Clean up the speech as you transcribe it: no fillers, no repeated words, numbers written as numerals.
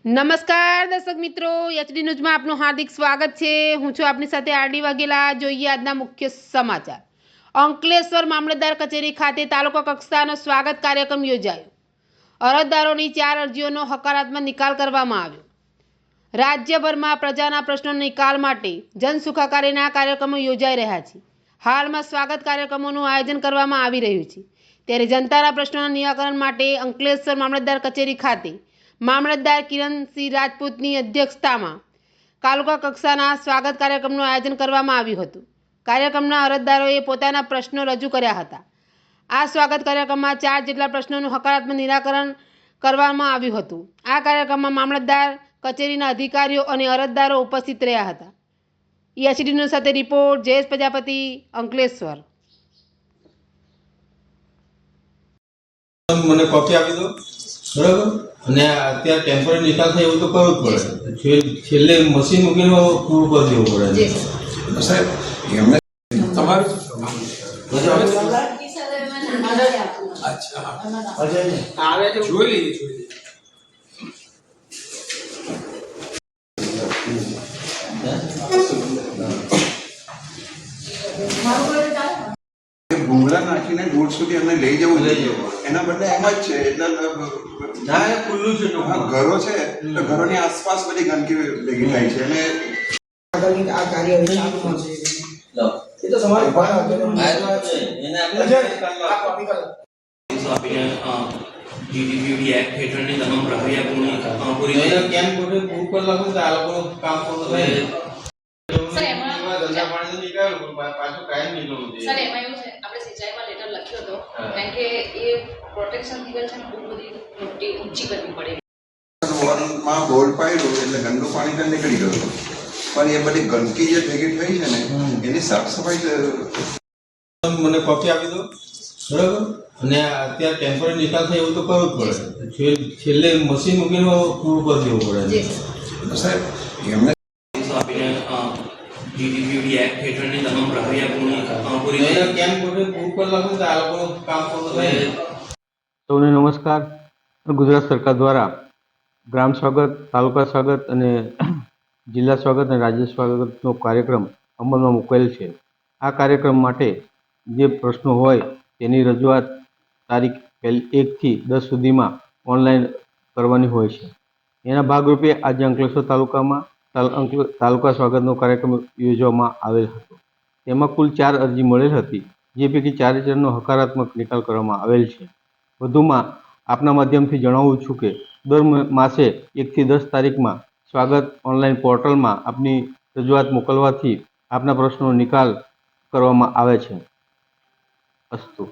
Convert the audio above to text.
નમસ્કાર દર્શક મિત્રો, એચડી ન્યૂઝમાં આપનું હાર્દિક સ્વાગત છે। હું છું આપની સાથે આરડી વાઘેલા। જોઈએ આજના મુખ્ય સમાચાર। અંકલેશ્વર મામલતદાર કચેરી ખાતે તાલુકા કક્ષાનો સ્વાગત કાર્યક્રમ યોજાયો। અરજદારોની 4 અરજીઓનો હકારાત્મક નિકાલ કરવામાં આવ્યો। રાજ્યભરમાં પ્રજાના પ્રશ્નોના નિકાલ માટે જનસુખાકારીના કાર્યક્રમો યોજાઈ રહ્યા છે। હાલમાં સ્વાગત કાર્યક્રમોનું આયોજન કરવામાં આવી રહ્યું છે, ત્યારે જનતાના પ્રશ્નોના નિરાકરણ માટે અંકલેશ્વર મામલતદાર કચેરી ખાતે મામલતદાર કિરણસિંહ રાજપૂતની અધ્યક્ષતામાં તાલુકા કક્ષાના સ્વાગત કાર્યક્રમનું આયોજન કરવામાં આવ્યું હતું। કાર્યક્રમના અરજદારોએ પોતાના પ્રશ્નો રજૂ કર્યા હતા। આ સ્વાગત કાર્યક્રમમાં 4 જેટલા પ્રશ્નોનું હકારાત્મક નિરાકરણ કરવામાં આવ્યું હતું। આ કાર્યક્રમમાં મામલતદાર કચેરીના અધિકારીઓ અને અરજદારો ઉપસ્થિત રહ્યા હતા। એચડી ન્યૂઝ સાથે રિપોર્ટ જયેશ પ્રજાપતિ, અંકલેશ્વર। મને કોપી આપી દો, બરાબર। અને અત્યારે ટેમ્પરરી નિકાલ થાય એવું તો કરવું જ પડે। છેલ્લે મશીન મૂકીને પૂરું કરી દેવું પડે। સાહેબ એમને તમારું જોઈ લઈએ। ભૂંગળા નાખીને રોડ સુધી અમને લઈ જવું જોઈએ, એના બદલે એમ જ છે। એટલે ખુલ્લું છે, ઘરો છે તો ઘરોની આસપાસ બધી ગંદકી ભેગી થાય છે અને આ કાર્ય એ તો તમારી જીડીપીડી એક્ટ હેઠળની તમામ પ્રક્રિયા પૂરી કેમ કોટે પૂરું કરી લાગુ તો આ લોકોનું કામ પૂરું થાય। ધંધા પાણી નીકળ્યું પાછું કાયમ નીકળવું જોઈએ। સર એમાં એવું છે, આપણે સિંચાઈમાં લેટર લખ્યો હતો, કારણ કે એ પ્રોટેક્શન દિવેલ છે ને બહુ બધી મોટી ઊંચી કરવી પડે। વનમાં બોલ પાડ્યું એટલે ગંદુ પાણી તો નીકળી ગયું, પણ એ બધી ગંદકી જે ભેગી થઈ છે ને એની સાફ સફાઈ મને કોપી આપી દો, બરાબર। અને અત્યારે ટેમ્પરરી નિકાલ થાય એવું તો કરવું જ પડે। છેલ્લે મશીન મૂકીને પૂરું કરી દેવું પડે। સાહેબ એમને જીડીપીડી એક્ટ હેઠળની તમામ પ્રક્રિયા પૂરી કેમ કોટે પૂરું કરી લાગુ તો આ લોકોનું કામ પૂરું થાય। સૌને નમસ્કાર। ગુજરાત સરકાર દ્વારા ગ્રામ સ્વાગત, તાલુકા સ્વાગત અને જિલ્લા સ્વાગત અને રાજ્ય સ્વાગતનો કાર્યક્રમ અમલમાં મૂકેલ છે। આ કાર્યક્રમ માટે જે પ્રશ્નો હોય તેની રજૂઆત તારીખ 1 થી 10 સુધીમાં ઓનલાઈન કરવાની હોય છે। એના ભાગરૂપે આજે અંકલેશ્વર તાલુકામાં તાલુકા સ્વાગતનો કાર્યક્રમ યોજવામાં આવેલ હતો। તેમાં કુલ 4 અરજી મળેલ હતી, જે પૈકી 4 અરજીનો હકારાત્મક નિકાલ કરવામાં આવેલ છે। વધુમાં આપના માધ્યમથી જણાવું છું કે દર માસે 1 થી 10 તારીખમાં સ્વાગત ઓનલાઈન પોર્ટલમાં આપની રજૂઆત મોકલવાથી આપના પ્રશ્નોનો નિકાલ કરવામાં આવે છે। અસ્તુ।